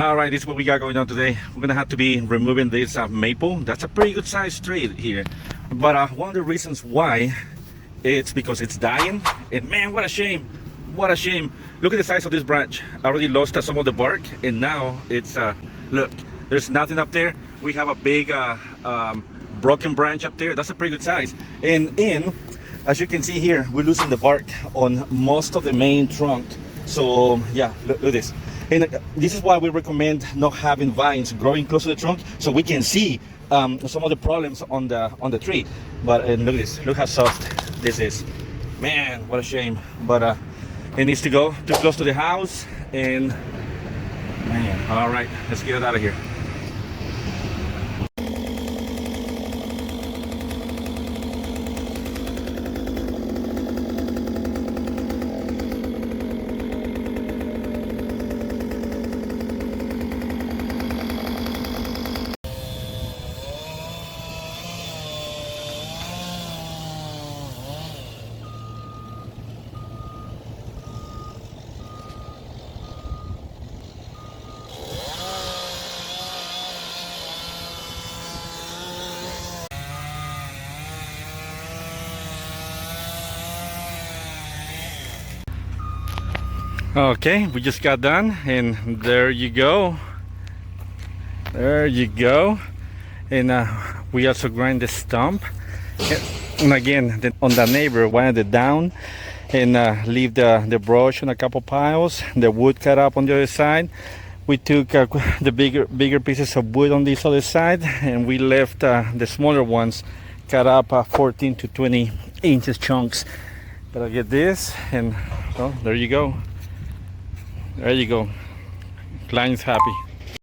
All right, this is what we got going on today. We're gonna have to be removing this maple. That's a pretty good sized tree here, but one of the reasons why it's because it's dying. And man, what a shame! What a shame! Look at the size of this branch. I already lost some of the bark, and now it's look. There's nothing up there. We have a big broken branch up there. That's a pretty good size. And as you can see here, we're losing the bark on most of the main trunk. So yeah, look at this. And this is why we recommend not having vines growing close to the trunk, so we can see some of the problems on the tree. But and look at this. Look how soft this is. Man, what a shame. But it needs to go too close to the house. And man, all right, let's get it out of here. Okay, we just got done, and there you go. There you go. And we also grind the stump. And again, on the neighbor wanted it down and leave the brush on a couple piles, the wood cut up on the other side. We took the bigger pieces of wood on this other side, and we left the smaller ones cut up 14 to 20 inches chunks. But I get this, and well, there you go. There you go. Client's happy.